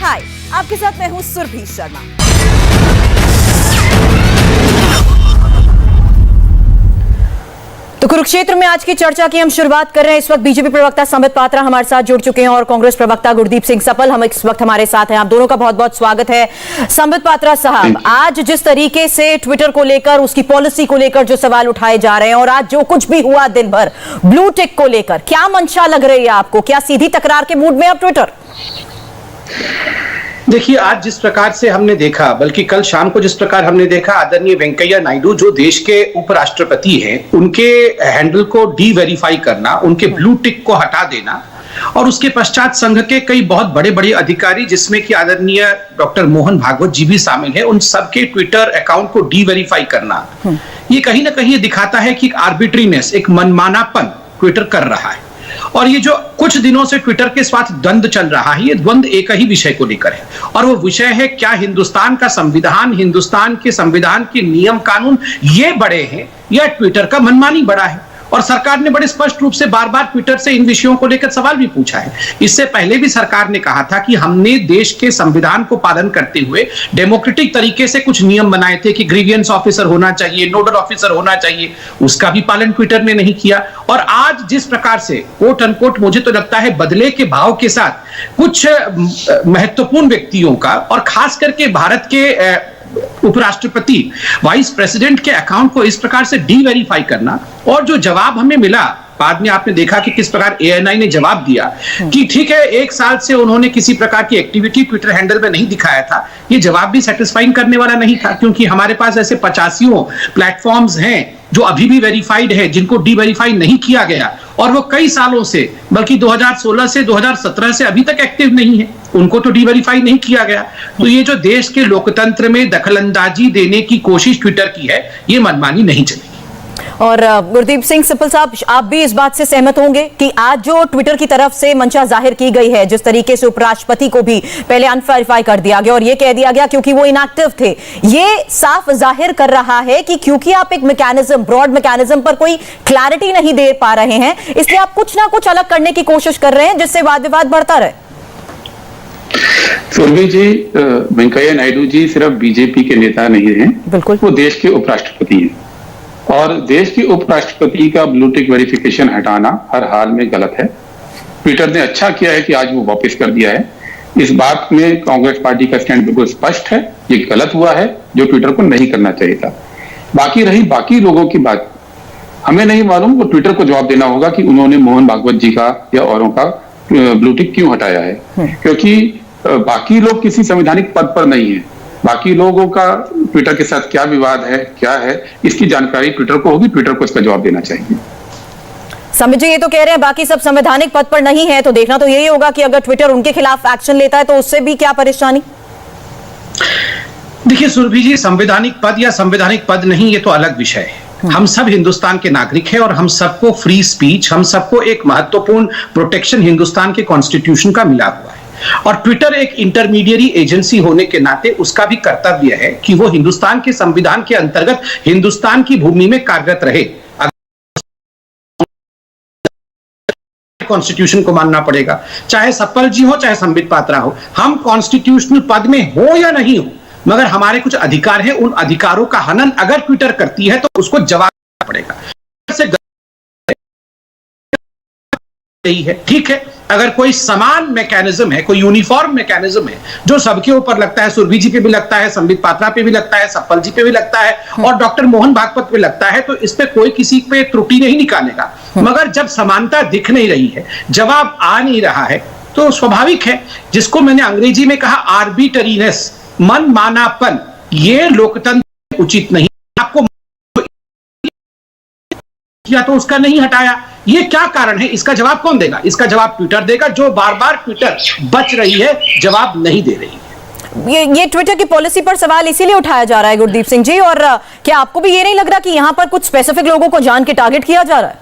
हाय, आपके साथ मैं हूं सुरभि शर्मा। तो कुरुक्षेत्र में आज की चर्चा की हम शुरुआत कर रहे हैं। इस वक्त बीजेपी प्रवक्ता संबित पात्रा हमारे साथ जुड़ चुके हैं और कांग्रेस प्रवक्ता गुरदीप सिंह सपल हम इस वक्त हमारे साथ हैं। आप दोनों का बहुत बहुत स्वागत है। संबित पात्रा साहब, आज जिस तरीके से ट्विटर को लेकर, उसकी पॉलिसी को लेकर जो सवाल उठाए जा रहे हैं और आज जो कुछ भी हुआ दिन भर ब्लू टिक को लेकर, क्या मंशा लग रही है आपको? क्या सीधी तकरार के मूड में अब ट्विटर? देखिए, आज जिस प्रकार से हमने देखा, बल्कि कल शाम को जिस प्रकार हमने देखा, आदरणीय वेंकैया नायडू जो देश के उपराष्ट्रपति हैं, उनके हैंडल को डी वेरीफाई करना, उनके ब्लू टिक को हटा देना और उसके पश्चात संघ के कई बहुत बड़े बड़े अधिकारी, जिसमें कि आदरणीय डॉक्टर मोहन भागवत जी भी शामिल है, उन सबके ट्विटर अकाउंट को डी वेरीफाई करना, ये कहीं ना कहीं दिखाता है कि एक आर्बिट्रीनेस, एक मनमानापन ट्विटर कर रहा है। और ये जो कुछ दिनों से ट्विटर के साथ द्वंद्व चल रहा है, ये द्वंद्व एक ही विषय को लेकर है और वो विषय है, क्या हिंदुस्तान का संविधान, हिंदुस्तान के संविधान के नियम कानून ये बड़े हैं या ट्विटर का मनमानी बड़ा है? और सरकार ने बड़े स्पष्ट रूप से बार बार ट्विटर से इन विषयों को लेकर सवाल भी पूछा है। इससे पहले भी सरकार ने कहा था कि हमने देश के संविधान को पालन करते हुए डेमोक्रेटिक तरीके से कुछ नियम बनाए थे कि ग्रीवियंस ऑफिसर होना चाहिए, नोडल ऑफिसर होना चाहिए, उसका भी पालन ट्विटर ने नहीं किया। और आज जिस प्रकार से कोट अनकोट, मुझे तो लगता है बदले के भाव के साथ कुछ महत्वपूर्ण व्यक्तियों का और खास करके भारत के उपराष्ट्रपति, वाइस प्रेसिडेंट के अकाउंट को इस प्रकार से डी वेरीफाई करना, और जो जवाब हमें मिला बाद में आपने देखा कि किस प्रकार एएनआई ने जवाब दिया कि ठीक है, 1 साल से उन्होंने किसी प्रकार की एक्टिविटी ट्विटर हैंडल में नहीं दिखाया था। ये जवाब भी सेटिस्फाइंग करने वाला नहीं था, क्योंकि हमारे पास ऐसे 85 प्लेटफॉर्म्स हैं जो अभी भी वेरीफाइड है, जिनको डी वेरीफाई नहीं किया गया और वो कई सालों से, बल्कि 2016 से 2017 से अभी तक एक्टिव नहीं है, उनको तो डी वेरीफाई नहीं किया गया। तो ये जो देश के लोकतंत्र में दखलंदाजी देने की कोशिश ट्विटर की है, ये मनमानी नहीं चलेगी। और गुरदीप सिंह सपल साहब, आप भी इस बात से सहमत होंगे कि आज जो ट्विटर की तरफ से मंशा जाहिर की गई है, जिस तरीके से उपराष्ट्रपति को भी पहले अनवेरीफाई कर दिया गया और ये कह दिया गया क्योंकि वो इनएक्टिव थे, ये साफ जाहिर कर रहा है कि क्योंकि आप एक मैकेनिज्म, ब्रॉड मैकेनिज्म पर कोई क्लैरिटी नहीं दे पा रहे हैं, इसलिए आप कुछ ना कुछ अलग करने की कोशिश कर रहे हैं, जिससे वाद विवाद बढ़ता रहे। सुरभि जी, वेंकैया नायडू जी सिर्फ बीजेपी के नेता नहीं हैं, बिल्कुल, वो देश के उपराष्ट्रपति हैं और देश के उपराष्ट्रपति का ब्लू टिक वेरिफिकेशन हटाना हर हाल में गलत है। ट्विटर ने अच्छा किया है कि आज वो वापस कर दिया है। इस बात में कांग्रेस पार्टी का स्टैंड बिल्कुल स्पष्ट है, ये गलत हुआ है, जो ट्विटर को नहीं करना चाहिए था। बाकी रही बाकी लोगों की बात, हमें नहीं मालूम, वो ट्विटर को जवाब देना होगा कि उन्होंने मोहन भागवत जी का या औरों का ब्लू टिक क्यों हटाया है, क्योंकि बाकी लोग किसी संवैधानिक पद पर नहीं है। बाकी लोगों का ट्विटर के साथ क्या विवाद है, क्या है, इसकी जानकारी ट्विटर को होगी, ट्विटर को इसका जवाब देना चाहिए। संबित जी, ये तो कह रहे हैं बाकी सब संवैधानिक पद पर नहीं है, तो देखना तो यही होगा कि अगर ट्विटर उनके खिलाफ एक्शन लेता है तो उससे भी क्या परेशानी? देखिए सुरभि जी, संवैधानिक पद या संवैधानिक पद नहीं, ये तो अलग विषय है। हम सब हिंदुस्तान के नागरिक हैं और हम सबको फ्री स्पीच, हम सबको एक महत्वपूर्ण प्रोटेक्शन हिंदुस्तान के कॉन्स्टिट्यूशन का मिला हुआ है। और ट्विटर एक इंटरमीडिएरी एजेंसी होने के नाते उसका भी कर्तव्य है कि वो हिंदुस्तान के संविधान के अंतर्गत हिंदुस्तान की भूमि में कार्यरत रहे। कॉन्स्टिट्यूशन को मानना पड़ेगा, चाहे सपल जी हो चाहे संबित पात्रा हो, हम कॉन्स्टिट्यूशनल पद में हो या नहीं हो, मगर हमारे कुछ अधिकार है, उन अधिकारों का हनन अगर ट्विटर करती है तो उसको जवाब देना पड़ेगा। है ठीक है, अगर कोई समान मैकेनिज्म है, कोई यूनिफॉर्म मैकेनिज्म है जो सबके ऊपर लगता है, सुरभि जी पे भी लगता है, संबित पात्रा पे भी लगता है, सपल जी पे भी लगता है और डॉक्टर मोहन भागवत पे लगता है, तो इस पे कोई किसी पे त्रुटि नहीं निकालेगा। मगर जब समानता दिख नहीं रही है, जवाब आ नहीं रहा है, तो स्वाभाविक है, जिसको मैंने अंग्रेजी में कहा आर्बिटरीनेस, मनमानापन, ये लोकतंत्र उचित नहीं। आपको या तो उसका नहीं हटाया, ये क्या कारण है, इसका जवाब कौन देगा? इसका जवाब ट्विटर देगा, जो बार बार ट्विटर बच रही है, जवाब नहीं दे रही है। ये ट्विटर की पॉलिसी पर सवाल इसीलिए उठाया जा रहा है गुरदीप सिंह जी, और क्या आपको भी ये नहीं लग रहा कि यहां पर कुछ स्पेसिफिक लोगों को जान के टारगेट किया जा रहा है?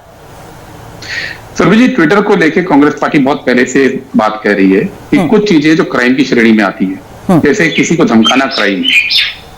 सुरभि जी, ट्विटर को लेकर कांग्रेस पार्टी बहुत पहले से बात कह रही है कि कुछ चीजें जो क्राइम की श्रेणी में आती है, जैसे किसी को धमकाना क्राइम है,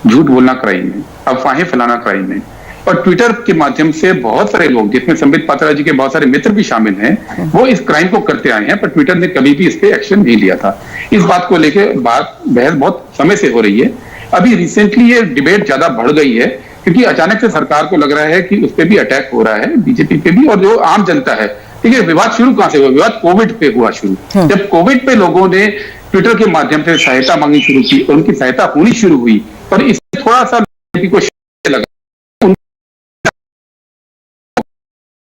झूठ बोलना क्राइम है, अफवाहें फैलाना क्राइम है, और ट्विटर के माध्यम से बहुत सारे लोग, जिसमें संबित पात्रा जी के बहुत सारे मित्र भी शामिल हैं, वो इस क्राइम को करते आए हैं, पर ट्विटर ने कभी भी इस पे एक्शन नहीं लिया था। इस बात को लेकर बहस बहुत समय से हो रही है। अभी रिसेंटली ये डिबेट ज्यादा बढ़ गई है, क्योंकि अचानक से सरकार को लग रहा है कि उस पर भी अटैक हो रहा है, बीजेपी पे भी, और जो आम जनता है। ठीक है, विवाद शुरू कहां से हुआ? विवाद कोविड पे हुआ शुरू। जब कोविड पे लोगों ने ट्विटर के माध्यम से सहायता मांगनी शुरू की और उनकी सहायता होनी शुरू हुई, और इससे थोड़ा सा बीजेपी को लगा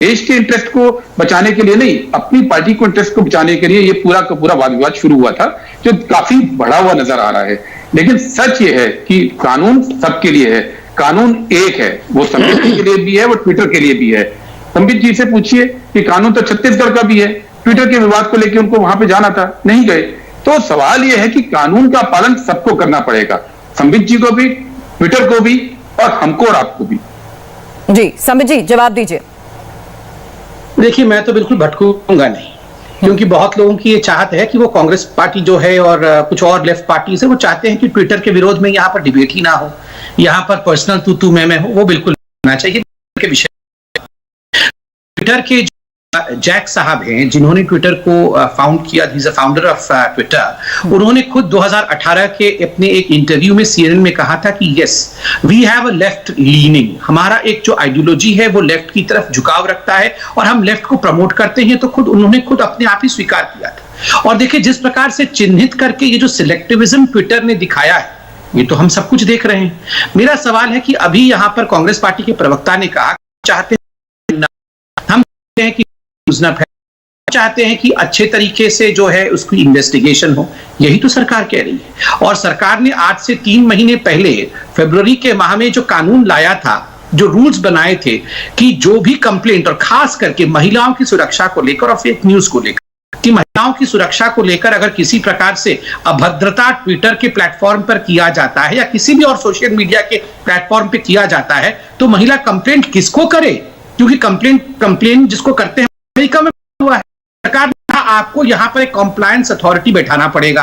देश के इंटरेस्ट को बचाने के लिए नहीं, अपनी पार्टी को इंटरेस्ट को बचाने के लिए ये पूरा का पूरा वाद विवाद शुरू हुआ था, जो काफी बढ़ा हुआ नजर आ रहा है। लेकिन सच ये है कि कानून सबके लिए है, कानून एक है, वो संबित के लिए भी है, वो ट्विटर के लिए भी है। संबित जी से पूछिए कि कानून तो छत्तीसगढ़ का भी है, ट्विटर के विवाद को लेकर उनको वहां पे जाना था, नहीं गए। तो सवाल यह है कि कानून का पालन सबको करना पड़ेगा, संबित जी को भी, ट्विटर को भी, और हमको और आपको भी। जी संबित जी, जवाब दीजिए। देखिए, मैं तो बिल्कुल भटकूंगा नहीं, क्योंकि बहुत लोगों की ये चाहत है कि वो कांग्रेस पार्टी जो है और कुछ और लेफ्ट पार्टी से वो चाहते हैं कि ट्विटर के विरोध में यहाँ पर डिबेट ही ना हो, यहाँ पर पर्सनल तू मैं हो, वो बिल्कुल होना चाहिए के विषय। ट्विटर के जैक साहब हैं, जिन्होंने ट्विटर को फाउंड किया, he is a founder of Twitter. उन्होंने खुद 2018 के अपने एक इंटरव्यू में सीएनएन में कहा था कि yes we have a left leaning, हमारा एक जो आइडियोलॉजी है वो लेफ्ट की तरफ झुकाव रखता है और हम लेफ्ट को प्रमोट करते हैं। तो उन्होंने खुद अपने आप ही स्वीकार किया था। और देखिए, जिस प्रकार से चिन्हित करके ये जो सिलेक्टिविज्म ट्विटर ने दिखाया है, ये तो हम सब कुछ देख रहे हैं। मेरा सवाल है कि अभी यहां पर कांग्रेस पार्टी के प्रवक्ता ने कहा चाहते हैं कि चाहते हैं कि अच्छे तरीके से जो है उसकी इन्वेस्टिगेशन हो, यही तो सरकार कह रही है। और सरकार ने आज से 3 महीने पहले फरवरी के माह में जो कानून लाया था, जो रूल्स बनाए थे कि जो भी कंप्लेंट, और खास करके महिलाओं की सुरक्षा को लेकर और फेक न्यूज को लेकर, कि महिलाओं की सुरक्षा को लेकर अगर किसी प्रकार से अभद्रता ट्विटर के प्लेटफॉर्म पर किया जाता है या किसी भी और सोशल मीडिया के प्लेटफॉर्म पर किया जाता है, तो महिला कंप्लेंट किसको करे? क्योंकि कंप्लेंट जिसको करते हैं अमेरिका में हुआ है। सरकार ने कहा आपको यहां पर एक कॉम्प्लायंस अथॉरिटी बैठाना पड़ेगा,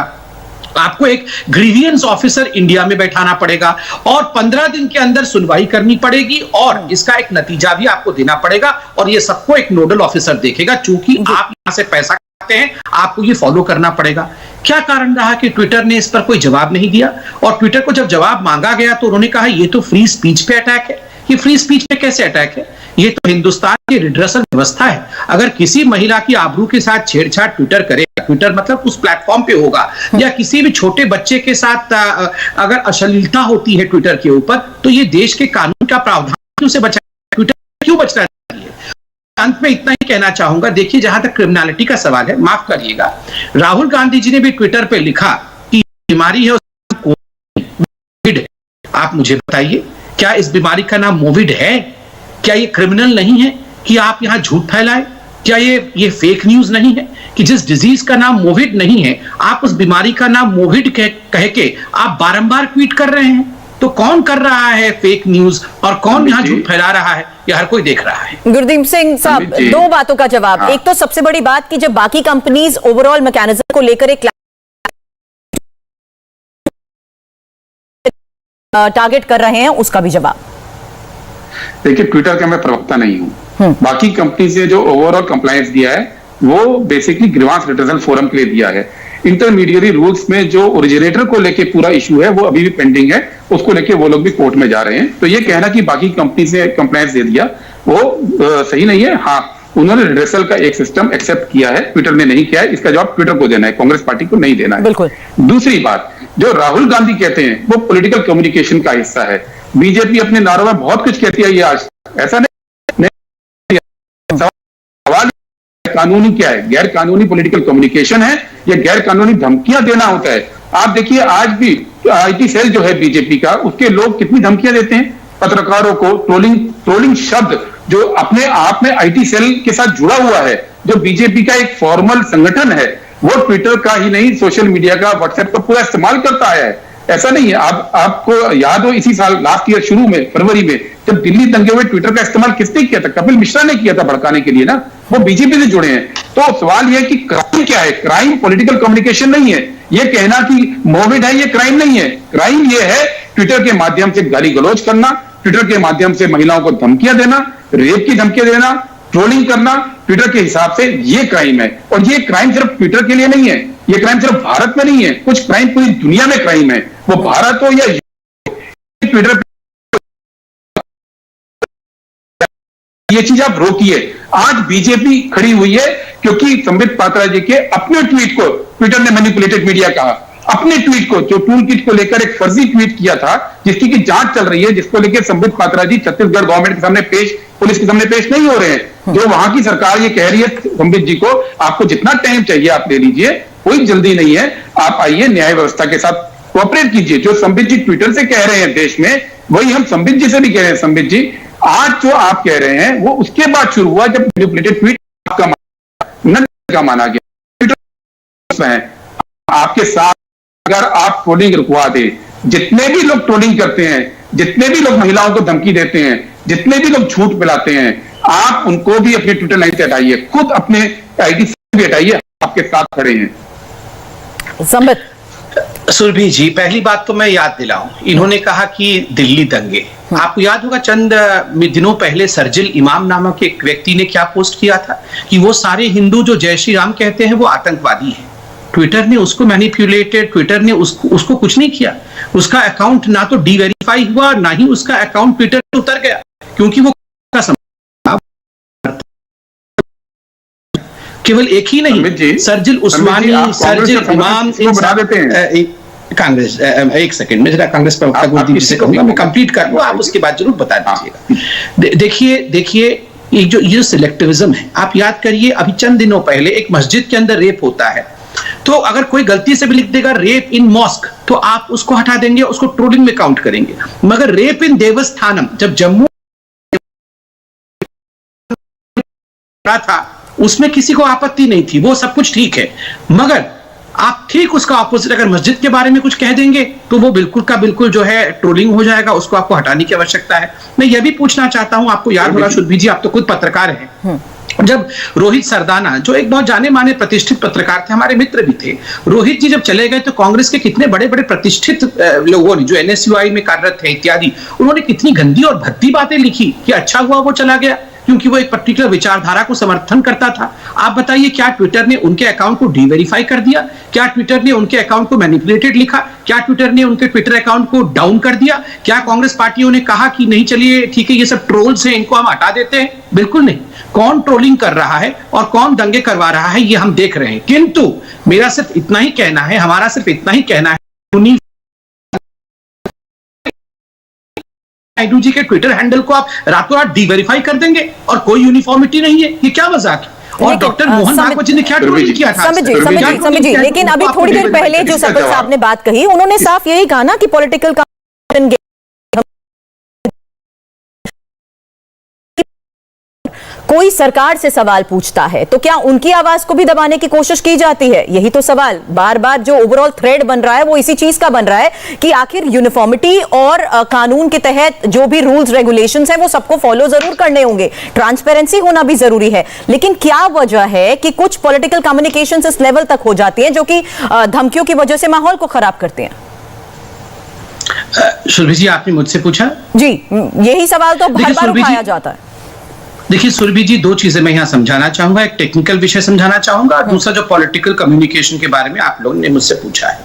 आपको एक ग्रीवियंस ऑफिसर इंडिया में बैठाना पड़ेगा और 15 दिन के अंदर सुनवाई करनी पड़ेगी और इसका एक नतीजा भी आपको देना पड़ेगा, और ये सबको एक नोडल ऑफिसर देखेगा। चूंकि आप यहां से पैसा खाते हैं, आपको ये फॉलो करना पड़ेगा। क्या कारण रहा कि ट्विटर ने इस पर कोई जवाब नहीं दिया? और ट्विटर को जब जवाब मांगा गया तो उन्होंने कहा ये तो फ्री स्पीच पे अटैक है। ये फ्री स्पीच पे कैसे अटैक है? ये तो हिंदुस्तान की रिड्रेसल व्यवस्था है। अगर किसी महिला की आबरू के साथ छेड़छाड़ ट्विटर करेगा, ट्विटर मतलब उस प्लेटफॉर्म पे होगा, या किसी भी छोटे बच्चे के साथ अगर अश्लीलता होती है ट्विटर के ऊपर, तो ये देश के कानून का प्रावधान क्यों से बचा, ट्विटर क्यों बचना चाहिए? अंत में इतना ही कहना चाहूंगा, देखिए जहां तक क्रिमिनलिटी का सवाल है, माफ करिएगा, राहुल गांधी जी ने भी ट्विटर पे लिखा कि बीमारी है कोविड है। आप मुझे बताइए, क्या इस बीमारी का नाम मोविड है? क्या ये क्रिमिनल नहीं है कि आप यहां झूठ फैलाएं? क्या ये फेक न्यूज नहीं है कि जिस डिजीज का नाम मोविड नहीं है, आप उस बीमारी का नाम मोविड कह के आप बारंबार ट्वीट कर रहे हैं? तो कौन कर रहा है फेक न्यूज और कौन यहां झूठ फैला रहा है, ये हर कोई देख रहा है। गुरदीप सिंह साहब, 2 बातों का जवाब। एक तो सबसे बड़ी बात कि जब बाकी कंपनीज ओवरऑल मैकेनिज्म को लेकर एक टारगेट कर रहे हैं, उसका भी जवाब। देखिए, ट्विटर का मैं प्रवक्ता नहीं हूं। बाकी कंपनी से जो ओवरऑल कंप्लायंस दिया है वो बेसिकली ग्रीवांस रिड्रेसल फोरम के लिए दिया है। इंटरमीडिएरी रूल्स में जो ओरिजिनेटर को लेके पूरा इशू है वो अभी भी पेंडिंग है, उसको लेके वो लोग भी कोर्ट में जा रहे हैं। तो ये कहना कि बाकी कंपनी से कंप्लायंस दे दिया वो सही नहीं है। हाँ, उन्होंने रिड्रेसल का एक सिस्टम एक्सेप्ट किया है, ट्विटर ने नहीं किया है। इसका जवाब ट्विटर को देना है, कांग्रेस पार्टी को नहीं देना है। बिल्कुल। दूसरी बात, जो राहुल गांधी कहते हैं वो पॉलिटिकल कम्युनिकेशन का हिस्सा है। बीजेपी अपने नारों में बहुत कुछ कहती है, ये आज ऐसा नहीं। सवाल कानूनी क्या है? गैर कानूनी पॉलिटिकल कम्युनिकेशन है या गैर कानूनी धमकियां देना होता है? आप देखिए, आज भी आईटी सेल जो है बीजेपी का, उसके लोग कितनी धमकियां देते हैं पत्रकारों को। ट्रोलिंग शब्द जो अपने आप में आईटी सेल के साथ जुड़ा हुआ है, जो बीजेपी का एक फॉर्मल संगठन है, वो ट्विटर का ही नहीं सोशल मीडिया का, व्हाट्सएप का पूरा इस्तेमाल करता है। ऐसा नहीं है। आपको याद हो इसी साल लास्ट ईयर शुरू में फरवरी में जब दिल्ली दंगे हुए, ट्विटर का इस्तेमाल किसने किया था? कपिल मिश्रा ने किया था भड़काने के लिए ना, वो बीजेपी से जुड़े हैं। तो सवाल यह है कि क्राइम क्या है? क्राइम पॉलिटिकल कम्युनिकेशन नहीं है। ये कहना कि मोविड है ये क्राइम नहीं है। क्राइम ये है ट्विटर के माध्यम से गाली गलौज करना, ट्विटर के माध्यम से महिलाओं को धमकियां देना, रेप की धमकियां देना, ट्रोलिंग करना ट्विटर के हिसाब से ये क्राइम है। और ये क्राइम सिर्फ ट्विटर के लिए नहीं है, ये क्राइम सिर्फ भारत में नहीं है, कुछ क्राइम पूरी दुनिया में क्राइम है, वो भारत हो या ट्विटर, ये चीज आप रोकिए। आज बीजेपी खड़ी हुई है क्योंकि संबित पात्रा जी के अपने ट्वीट को ट्विटर ने मैनिपुलेटेड मीडिया कहा, अपने ट्वीट को, जो टूल किट को लेकर एक फर्जी ट्वीट किया था जिसकी की जांच चल रही है, जिसको लेकर संबित पात्रा जी छत्तीसगढ़ गवर्नमेंट के सामने पेश, पुलिस के सामने पेश नहीं हो रहे हैं। जो वहां की सरकार ये कह रही है संबित जी को, आपको जितना टाइम चाहिए आप ले लीजिए, कोई जल्दी नहीं है, आप आइए न्याय व्यवस्था के साथ कोऑपरेट कीजिए। जो संबित जी ट्विटर से कह रहे हैं देश में, वही हम संबित जी से भी कह रहे हैं। संबित जी, आज जो आप कह रहे हैं वो उसके बाद शुरू हुआ जब मैनिपुलेटेड ट्वीट का माना गया। आपके साथ अगर आप ट्रोलिंग रुकवा दे, जितने भी लोग ट्रोलिंग करते हैं, जितने भी लोग महिलाओं को धमकी देते हैं, जितने भी लोग झूठ फैलाते हैं, आप उनको भी अपनी ट्विटर लाइन से हटाइए, खुद अपने आईडी से भी हटाइए, आपके साथ खड़े हैं। संबित सुरभि जी, पहली बात तो मैं याद दिलाऊं, इन्होंने कहा कि दिल्ली दंगे, आपको याद होगा चंद दिनों पहले सरजिल इमाम नामक एक व्यक्ति ने क्या पोस्ट किया था कि वो सारे हिंदू जो जय श्री राम कहते हैं वो आतंकवादी हैं। ट्विटर ने उसको मैनिपुलेटेड, ट्विटर ने उसको कुछ नहीं किया, उसका अकाउंट ना तो डीवेरीफाई हुआ, ना ही उसका अकाउंट ट्विटर से उतर गया, क्योंकि वो केवल एक ही नहीं, सरजिल उस्मानी, सरजिल इमाम बढ़ा देते हैं कांग्रेस। एक सेकंड में जरा कांग्रेस प्रवक्ता गुरदीप जी से कहूंगा, मैं कंप्लीट कर लूं, आप उसके बाद जरूर बता दीजिएगा। देखिए ये सिलेक्टिविज्म है। आप याद करिए, अभी चंद दिनों पहले एक मस्जिद के अंदर रेप होता है, तो अगर कोई गलती से भी लिख देगा रेप इन मॉस्क, तो आप उसको हटा देंगे, उसको ट्रोलिंग में काउंट करेंगे। मगर रेप इन देवस्थानम, जब जम्मू था, उसमें किसी को आपत्ति नहीं थी, वो सब कुछ ठीक है। मगर आप ठीक उसका ऑपोजिट अगर मस्जिद के बारे में कुछ कह देंगे तो वो बिल्कुल का बिल्कुल जो है ट्रोलिंग हो जाएगा, उसको आपको हटाने की आवश्यकता है। मैं यह भी पूछना चाहता हूं, आपको याद होगा सुरभि जी, आप तो खुद पत्रकार हैं, जब रोहित सरदाना जो एक बहुत जाने माने प्रतिष्ठित पत्रकार थे, हमारे मित्र भी थे, रोहित जी जब चले गए तो कांग्रेस के कितने बड़े बड़े प्रतिष्ठित लोगों ने जो एनएसयूआई में कार्यरत थे इत्यादि, उन्होंने कितनी गंदी और भद्दी बातें लिखी कि अच्छा हुआ वो चला गया, क्योंकि वो एक पर्टिकुलर विचारधारा को समर्थन करता था। आप बताइए, क्या ट्विटर ने उनके अकाउंट को डीवेरीफाई कर दिया? क्या ट्विटर ने उनके अकाउंट को मैनिपुलेटेड लिखा? क्या ट्विटर ने उनके ट्विटर अकाउंट को डाउन कर दिया? क्या कांग्रेस पार्टियों ने कहा कि नहीं चलिए ठीक है, ये सब ट्रोल्स हैं, इनको हम हटा देते हैं? बिल्कुल नहीं। कौन ट्रोलिंग कर रहा है और कौन दंगे करवा रहा है ये हम देख रहे हैं। किंतु मेरा सिर्फ इतना ही कहना है, हमारा सिर्फ इतना ही कहना है, नायडू जी के ट्विटर हैंडल को आप रातों रात डीवेरीफाई कर देंगे और कोई यूनिफॉर्मिटी नहीं है, ये क्या मजाक है? और डॉक्टर मोहन भागवत जी ने क्या ट्रोलिंग किया था? समझ जी, लेकिन अभी थोड़ी देर पहले जो सपल साहब ने बात कही, उन्होंने साफ यही कहा ना कि पॉलिटिकल कोई सरकार से सवाल पूछता है तो क्या उनकी आवाज को भी दबाने की कोशिश की जाती है? यही तो सवाल बार बार जो ओवरऑल थ्रेड बन रहा है वो इसी चीज का बन रहा है कि आखिर यूनिफॉर्मिटी और कानून के तहत जो भी रूल्स रेगुलेशंस हैं वो सबको फॉलो जरूर करने होंगे, ट्रांसपेरेंसी होना भी जरूरी है, लेकिन क्या वजह है कि कुछ पॉलिटिकल कम्युनिकेशंस इस लेवल तक हो जाती हैं जो कि धमकियों की वजह से माहौल को खराब करते हैं? सुरभि जी, आपने मुझसे पूछा जी, यही सवाल तो हर बार उठाया जाता है। देखिए सुरभि जी, दो चीजें मैं यहां समझाना चाहूंगा, एक टेक्निकल विषय समझाना चाहूंगा और दूसरा जो पॉलिटिकल कम्युनिकेशन के बारे में आप लोगों ने मुझसे पूछा है।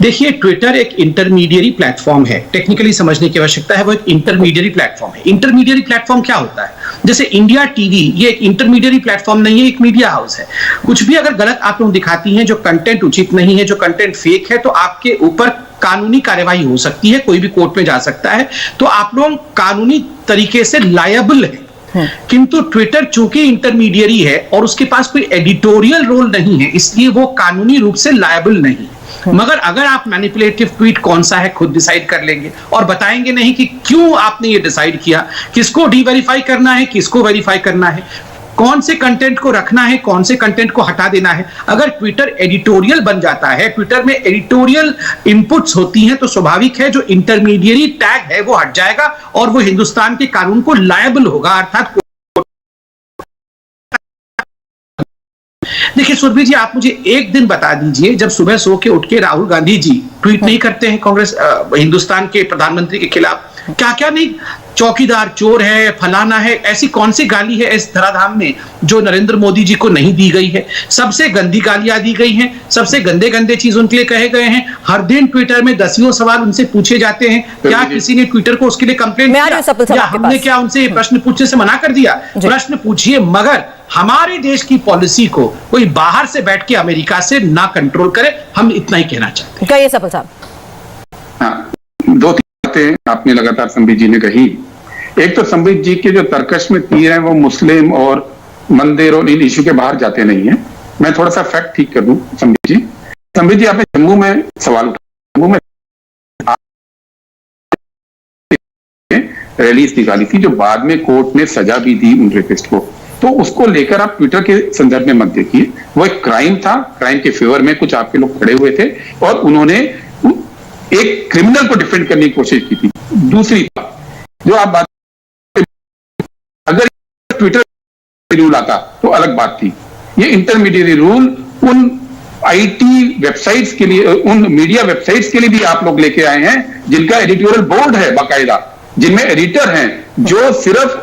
देखिए, ट्विटर एक इंटरमीडियरी प्लेटफॉर्म है, टेक्निकली समझने की आवश्यकता है, वो एक इंटरमीडियरी प्लेटफॉर्म है। इंटरमीडियरी प्लेटफॉर्म क्या होता है? जैसे इंडिया टीवी, ये एक इंटरमीडियरी प्लेटफॉर्म नहीं है, एक मीडिया हाउस है। कुछ भी अगर गलत आप लोग दिखाती हैं, जो कंटेंट उचित नहीं है, जो कंटेंट फेक है, तो आपके ऊपर कानूनी कार्यवाही हो सकती है, कोई भी कोर्ट में जा सकता है, तो आप लोग कानूनी तरीके से लायबल है। किंतु ट्विटर चूंकि इंटरमीडियरी है और उसके पास कोई एडिटोरियल रोल नहीं है, इसलिए वो कानूनी रूप से लायबल नहीं। मगर अगर आप मैनिपुलेटिव ट्वीट कौन सा है खुद डिसाइड कर लेंगे और बताएंगे नहीं कि क्यों आपने ये डिसाइड किया, किसको डीवेरीफाई करना है, किसको वेरीफाई करना है, कौन से कंटेंट को रखना है, कौन से कंटेंट को हटा देना है। अगर ट्विटर एडिटोरियल बन जाता है, ट्विटर में एडिटोरियल इनपुट्स होती हैं, तो स्वाभाविक है जो इंटरमीडियरी टैग है वो हट जाएगा और वो हिंदुस्तान के कानून को लायबल होगा, अर्थात। देखिए सुरभि जी, आप मुझे एक दिन बता दीजिए जब सुबह सो के उठ के राहुल गांधी जी ट्वीट नहीं करते हैं कांग्रेस हिंदुस्तान के प्रधानमंत्री के खिलाफ, क्या क्या नहीं चौकीदार चोर है, फलाना है, ऐसी कौन सी गाली है इस धराधाम में जो नरेंद्र मोदी जी को नहीं दी गई है? सबसे गंदी गालियां दी गई हैं, सबसे गंदे गंदे चीज उनके लिए कहे गए हैं। हर दिन ट्विटर में दसियों सवाल उनसे पूछे जाते हैं। क्या किसी ने ट्विटर को उसके लिए कंप्लेंट किया, या हमने क्या उनसे प्रश्न पूछने से मना कर दिया? प्रश्न पूछिए, मगर हमारे देश की पॉलिसी को कोई बाहर से बैठ के अमेरिका से ना कंट्रोल करे, हम इतना ही कहना चाहते हैं। कहिए सफल साहब। हाँ, दो तीन बातें आपने लगातार संबित जी ने कही। एक तो संबित जी के जो तर्कश में तीर हैं वो मुस्लिम और मंदिर और इन इशू के बाहर जाते नहीं है। मैं थोड़ा सा फैक्ट ठीक कर दूं संबित जी। संबित जी, आपने जम्मू में सवाल उठाया, जम्मू में रैलीज निकाली थी जो बाद में कोर्ट ने सजा भी दी उन रेपिस्ट को, तो उसको लेकर आप ट्विटर के संदर्भ में मत देखिए। वो एक क्राइम था, क्राइम के फेवर में कुछ आपके लोग खड़े हुए थे और उन्होंने एक क्रिमिनल को डिफेंड करने की कोशिश की थी। दूसरी बात जो आप बात, अगर ट्विटर रूल आता तो अलग बात थी। ये इंटरमीडिएट रूल उन आईटी वेबसाइट्स के लिए, उन मीडिया वेबसाइट्स के लिए भी आप लोग लेके आए हैं जिनका एडिटोरियल बोर्ड है बाकायदा, जिनमें एडिटर हैं, जो सिर्फ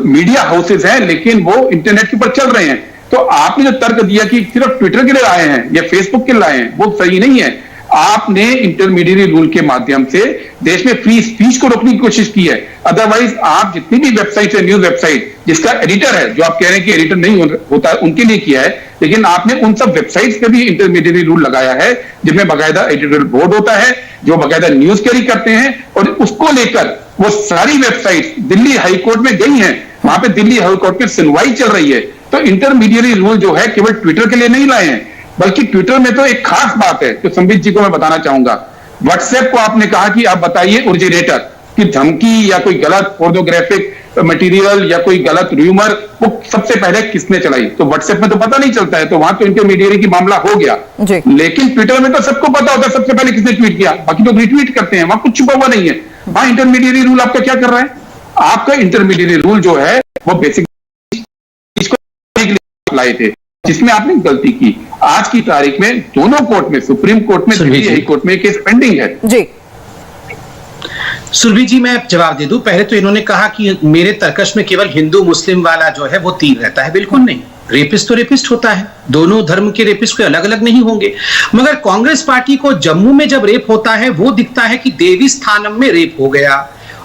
मीडिया हाउसेस हैं लेकिन वो इंटरनेट के ऊपर चल रहे हैं। तो आपने जो तर्क दिया कि सिर्फ ट्विटर के लिए लाए हैं या फेसबुक के लिए लाए हैं, वो सही नहीं है। आपने इंटरमीडिएट रूल के माध्यम से देश में फ्री स्पीच को रोकने की कोशिश की है। अदरवाइज आप जितनी भी वेबसाइट है, न्यूज वेबसाइट जिसका एडिटर है, जो आप कह रहे हैं कि एडिटर नहीं होता, उनके लिए किया है, लेकिन आपने उन सब वेबसाइट्स पे भी इंटरमीडिएट रूल लगाया है जिनमें बाकायदा एडिटोरियल बोर्ड होता है, जो बाकायदा न्यूज कैरी करते हैं, और उसको लेकर वो सारी वेबसाइट दिल्ली हाईकोर्ट में गई हैं, वहां पे दिल्ली हाईकोर्ट में सुनवाई चल रही है। तो इंटरमीडिएट रूल जो है केवल ट्विटर के लिए नहीं लाए हैं, बल्कि ट्विटर में तो एक खास बात है जो संबित जी को मैं बताना चाहूंगा। व्हाट्सएप को आपने कहा कि आप बताइए ओरिजिनेटर की धमकी या कोई गलत पोर्नोग्राफिक मटेरियल या कोई गलत र्यूमर वो सबसे पहले किसने चलाई, तो व्हाट्सएप में तो पता नहीं चलता है, तो वहां तो इंटरमीडिएट की मामला हो गया। लेकिन ट्विटर में तो सबको पता होता है सबसे पहले किसने ट्वीट किया, बाकी तो रिट्वीट करते हैं, वहां कुछ छुपा हुआ नहीं है। वहां इंटरमीडिएट रूल आपका क्या कर रहा है? आपका इंटरमीडिएट रूल जो है वो बेसिक लाए थे, जिसमें आपने गलती की। आज की तारीख में दोनों कोर्ट में, सुप्रीम कोर्ट में, दिल्ली हाई कोर्ट में केस पेंडिंग है। जी सुरभि जी, मैं जवाब दे दूं। पहले तो इन्होंने कहा कि मेरे तर्कश में केवल हिंदू मुस्लिम वाला जो है वो तीर रहता है। बिल्कुल नहीं, रेपिस्ट तो रेपिस्ट होता है, दोनों धर्म के रेपिस्ट कोई अलग अलग नहीं होंगे। मगर कांग्रेस पार्टी को जम्मू में जब रेप होता है वो दिखता है कि देवी स्थानम में रेप हो गया,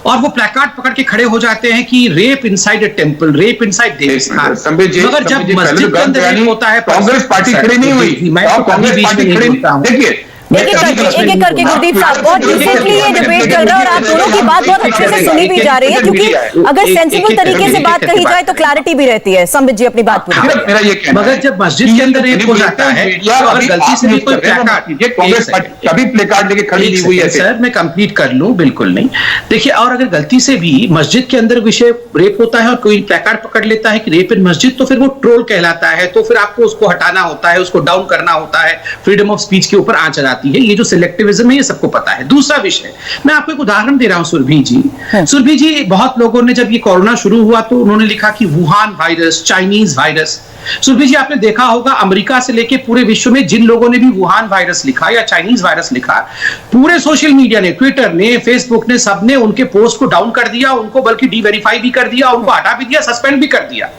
और वो प्लैकार्ड पकड़ के खड़े हो जाते हैं कि rape inside a temple, rape inside देवी स्थान। मगर जब मस्जिद के अंदर रेप होता है, कांग्रेस पार्टी खड़ी नहीं हुई, मैं कांग्रेस पार्टी खड़ी नहीं होता। देखिए एक एक करके गुरदीप साहब, बहुत रिसेंटली ये डिबेट चल रहा है और आप दोनों की बात बहुत अच्छे से सुनी भी जा रही है, क्योंकि अगर सेंसिबल तरीके से बात कही जाए तो क्लैरिटी भी रहती है। संबित जी अपनी बात पूरी। मगर जब मस्जिद के अंदर रेप हो जाता है, अगर गलती से भी कोई प्लेकार्ड, कांग्रेस पार्टी कभी प्लेकार्ड लेके खड़ी नहीं हुई है। सर मैं कंप्लीट कर लूं, बिल्कुल नहीं। देखिए, और अगर गलती से भी मस्जिद के अंदर विषय रेप होता है और कोई प्लेकार्ड पकड़ लेता है कि रेप इन मस्जिद, तो फिर वो ट्रोल कहलाता है, तो फिर आपको उसको हटाना होता है, उसको डाउन करना होता है, फ्रीडम ऑफ स्पीच के ऊपर आंच आती है। ये जो सिलेक्टिविज्म है ये सबको पता है। दूसरा विषय, मैं आपको एक उदाहरण दे रहा हूं सुरभि जी। सुरभि जी, बहुत लोगों ने जब ये कोरोना शुरू हुआ तो उन्होंने लिखा कि Wuhan virus, Chinese virus. Surabhi ji, आपने देखा होगा अमेरिका से लेके पूरे विश्व में जिन लोगों ने भी वुहान वायरस लिखा या चाइनीज वायरस लिखा, पूरे सोशल मीडिया ने, ट्विटर ने, फेसबुक ने, सबने उनके पोस्ट को डाउन कर दिया, उनको बल्कि डीवेरीफाई भी कर दिया, उनको हटा भी दिया, सस्पेंड भी कर दिया।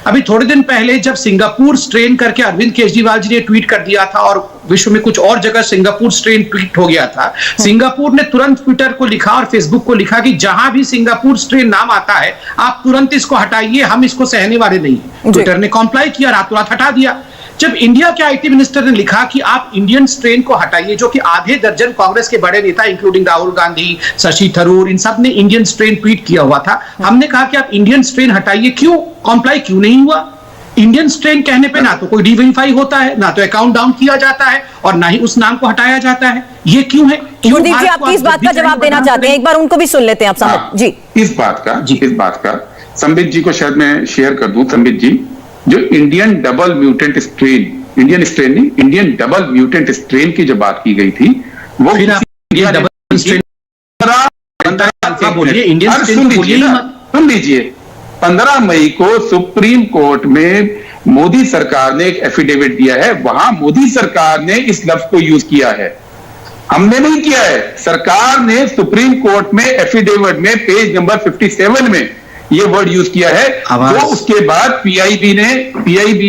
अभी थोड़े दिन पहले जब सिंगापुर स्ट्रेन करके अरविंद केजरीवाल जी ने ट्वीट कर दिया था और विश्व में कुछ और जगह सिंगापुर स्ट्रेन ट्वीट हो गया था, सिंगापुर ने तुरंत ट्विटर को लिखा और फेसबुक को लिखा कि जहां भी सिंगापुर स्ट्रेन नाम आता है आप तुरंत इसको हटाइए, हम इसको सहने वाले नहीं। ट्विटर ने कॉम्प्लाई किया, रातों रात हटा दिया। जब इंडिया के आईटी मिनिस्टर ने लिखा कि आप इंडियन स्ट्रेन को हटाइए, जो कि आधे दर्जन कांग्रेस के बड़े नेता इंक्लूडिंग राहुल गांधी, शशि थरूर, इन सब ने इंडियन स्ट्रेन ट्वीट किया हुआ था। हमने कहा कि आप इंडियन स्ट्रेन हटाइए, क्यों कॉम्प्लाई क्यों नहीं हुआ? इंडियन स्ट्रेन कहने पे ना तो कोई डीवेरीफाई होता है, ना तो अकाउंट डाउन किया जाता है, और ना ही उस नाम को हटाया जाता है। ये क्यों है? गुरदीप जी, आपकी इस बात का जवाब देना चाहते हैं, एक बार उनको भी सुन लेते हैं आप साहब जी। इस बात का संबित जी को शायद मैं शेयर कर दूं। संबित जी, जो Indian double mutant strain, Indian strain नहीं, इंडियन डबल म्यूटेंट स्ट्रेन की जो बात की गई थी, वो इंडियन डबल स्ट्रेन, सुन लीजिए, 15 मई को सुप्रीम कोर्ट में मोदी सरकार ने एक एफिडेविट दिया है, वहां मोदी सरकार ने इस लफ्ज को यूज किया है। हमने नहीं किया है, सरकार ने सुप्रीम कोर्ट में एफिडेविट में पेज नंबर 57 में ये वर्ड यूज किया है। जो उसके बाद पीआईबी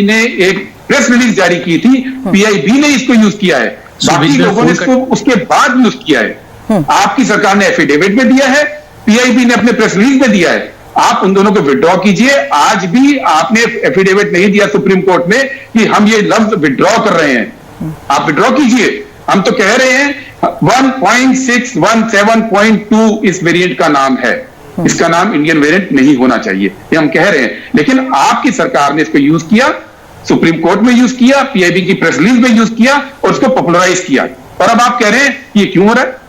ने एक प्रेस रिलीज जारी की थी, पीआईबी ने इसको यूज किया है, बाकी लोगों ने इसको उसके बाद यूज किया है। आपकी सरकार ने एफिडेविट में दिया है, पीआईबी ने अपने प्रेस रिलीज में दिया है। आप उन दोनों को विड्रॉ कीजिए। आज भी आपने एफिडेविट नहीं दिया सुप्रीम कोर्ट में कि हम ये लफ्ज विड्रॉ कर रहे हैं, आप विड्रॉ कीजिए। हम तो कह रहे हैं 1.617.2 इस वेरिएंट का नाम है, इसका नाम इंडियन वेरिएंट नहीं होना चाहिए, ये हम कह रहे हैं। लेकिन आपकी सरकार ने इसको यूज किया, सुप्रीम कोर्ट में यूज किया, पीआईबी की प्रेस रिलीज में यूज किया और उसको पॉपुलराइज किया। और अब आप कह रहे हैं ये क्यों हो रहा है?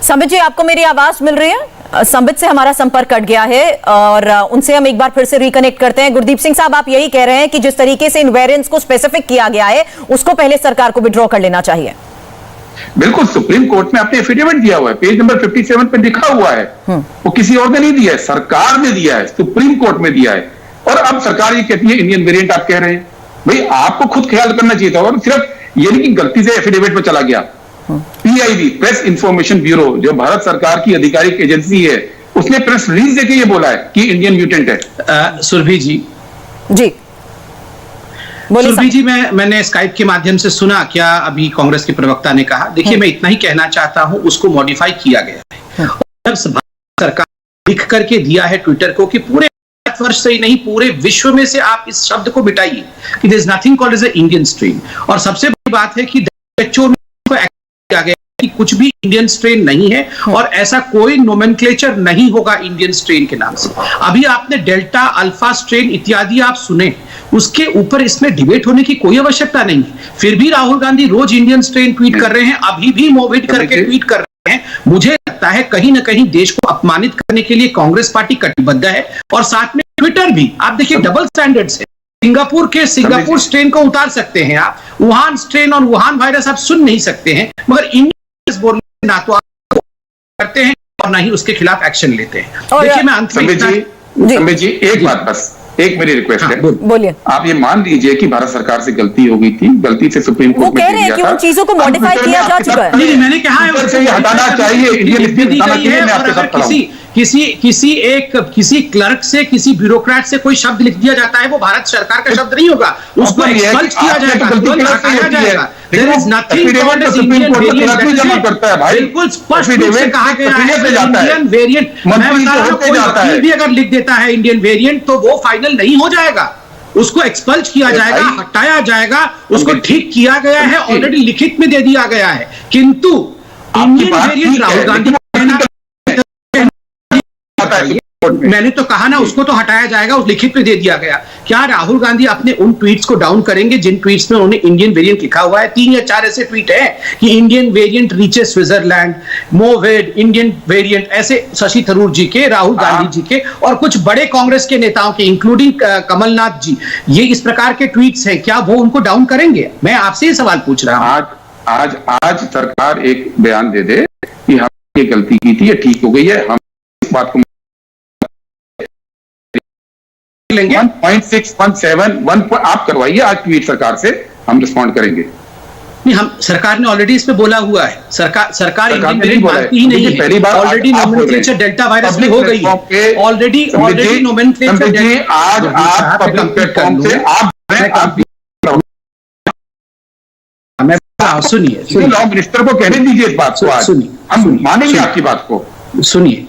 संबित जी, आपको मेरी आवाज मिल रही है? संबित से हमारा संपर्क कट गया है और उनसे हम एक बार फिर से रिकनेक्ट करते हैं। गुरदीप सिंह साहब, आप यही कह रहे हैं कि जिस तरीके से इन वेरिएंट्स को स्पेसिफिक किया गया है उसको पहले सरकार को विड्रॉ कर लेना चाहिए। बिल्कुल, सुप्रीम कोर्ट में आपने एफिडेविट दिया हुआ है, पेज नंबर 57 पे लिखा हुआ है, वो किसी और ने नहीं दिया है, सरकार ने दिया है, सुप्रीम कोर्ट में दिया है। और अब सरकार ये कहती है इंडियन वेरिएंट आप कह रहे हैं। भाई आपको खुद ख्याल करना चाहिए था, और सिर्फ ये नहीं कि गलती से एफिडेविट में चला गया। पीआईबी, प्रेस इंफॉर्मेशन ब्यूरो, जो भारत सरकार की आधिकारिक एजेंसी है, उसने प्रेस रिलीज देके ये बोला है कि इंडियन म्यूटेंट है। सुरभि जी सुरभि जी, मैंने स्काइप के माध्यम से सुना क्या अभी कांग्रेस के प्रवक्ता ने कहा। देखिए, मैं इतना ही कहना चाहता हूं, उसको मॉडिफाई किया गया है। और सरकार लिख करके दिया है ट्विटर को कि पूरे वर्ष से ही नहीं, पूरे विश्व में से आप इस शब्द को मिटाइए कि there is nothing called as a Indian strain. और सबसे बड़ी बात है कि WHO में किया गया कि कुछ भी इंडियन स्ट्रेन नहीं है और ऐसा कोई नोमेनक्लेचर नहीं होगा इंडियन स्ट्रेन के नाम से। अभी आपने डेल्टा, अल्फा स्ट्रेन इत्यादि आप सुने, उसके ऊपर इसमें डिबेट होने की कोई आवश्यकता नहीं। फिर भी राहुल गांधी रोज इंडियन स्ट्रेन ट्वीट कर रहे हैं, अभी भी मोविड करके ट्वीट कर रहे हैं। मुझे लगता है कहीं ना कहीं देश को अपमानित करने के लिए कांग्रेस पार्टी कटिबद्ध है। और साथ में ट्विटर भी, आप देखिए, डबल स्टैंडर्ड्स है। सिंगापुर स्ट्रेन को उतार सकते हैं आप, वुहान स्ट्रेन और वुहान वायरस आप सुन नहीं सकते हैं, मगर इंडियन बोलने ना तो आप करते हैं और ना ही उसके खिलाफ एक्शन लेते हैं। देखिए, मैं अंत में संबित जी एक बात, बस एक मेरी रिक्वेस्ट है, बोलिए। आप ये मान लीजिए कि भारत सरकार से गलती हो गई थी, गलती से सुप्रीम कोर्ट में कह रहे हैं कि उन चीजों को मॉडिफाई किया जा चुका है। नहीं, मैंने कहा है उसे हटाना चाहिए, इंडियन स्ट्रेन हटाना चाहिए। मैं आपके साथ खड़ा हूं। किसी क्लर्क से, किसी ब्यूरोक्रेट से कोई शब्द लिख दिया जाता है, वो भारत सरकार का शब्द नहीं होगा, उसको एक्सपल्ज किया जाएगा, तुरंत हटाया जाएगा। There is nothing called as Indian variant। बिल्कुल स्पष्ट रूप से कहा गया है इंडियन वेरिएंट। मैं बता रहा हूं, कोई वकील भी अगर लिख देता है इंडियन वेरिएंट तो वो फाइनल नहीं हो जाएगा, उसको एक्सपल्ज किया जाएगा, हटाया जाएगा, उसको ठीक किया गया है, ऑलरेडी लिखित में दे दिया गया है। किंतु इंडियन वेरिएंट राहुल गांधी मैंने तो कहा ना, उसको तो हटाया जाएगा, उस लिखित में दे दिया गया। क्या राहुल गांधी अपने उन ट्वीट्स को डाउन करेंगे जिन ट्वीट्स में उन्होंने इंडियन वेरिएंट लिखा हुआ है? 3 या 4 ऐसे ट्वीट है कि इंडियन वेरिएंट रीचेस स्विट्जरलैंड, मोविड, इंडियन वेरिएंट, ऐसे शशि थरूर जी के, राहुल गांधी जी के और कुछ बड़े कांग्रेस के नेताओं के, इंक्लूडिंग कमलनाथ जी, ये इस प्रकार के ट्वीट्स हैं। क्या वो उनको डाउन करेंगे? मैं आपसे ये सवाल पूछ रहा हूं। आज सरकार एक बयान दे दे कि हमने गलती की थी, ये ठीक हो गई है, हम इस बात को 1.617 आप करवाइए आज ट्वीट सरकार से, हम रिस्पॉन्ड करेंगे। नहीं, हम सरकार ने ऑलरेडी इस पे बोला हुआ है। सरकार इंडियन वेरिएंट मानती ही नहीं है। पहली बार ऑलरेडी नोमेनक्लेचर डेल्टा वायरस में हो गई है, ऑलरेडी नोमेनक्लेचर। आज आप पब्लिक प्लेटफॉर्म से सुनिए, लॉ मिनिस्टर को कहने दीजिए इस बात को, आज हम मानेंगे आपकी बात को। सुनिए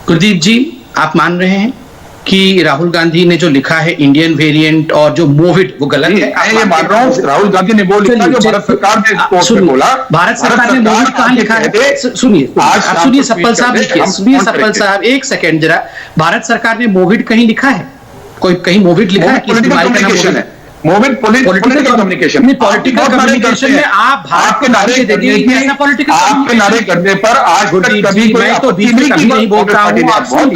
गुरदीप जी, आप मान रहे हैं कि राहुल गांधी ने जो लिखा है इंडियन वेरिएंट और जो मोविड वो गलत है? मैं ये मान रहा हूं, राहुल गांधी ने वो लिखा जो भारत सरकार ने बोला। भारत सरकार ने मोविड कहां लिखा है? सुनिए, आप सुनिए सप्पल साहब, लिखिए, सुनिए सप्पल साहब, एक सेकेंड जरा। भारत सरकार ने मोविड कहीं लिखा है? कोई कहीं मोविड लिखा है? किस बीमारी का नाम है? मोविड पॉलिटिकल कम्युनिकेशन। पॉलिटिकल कम्युनिकेशन में आप भारत के नारे दे दिए कि ऐसा पॉलिटिकल आपके नारे करने पर आज तक कभी कोई मैं तो बीच में कभी नहीं बोल रहा हूं। आप बहुत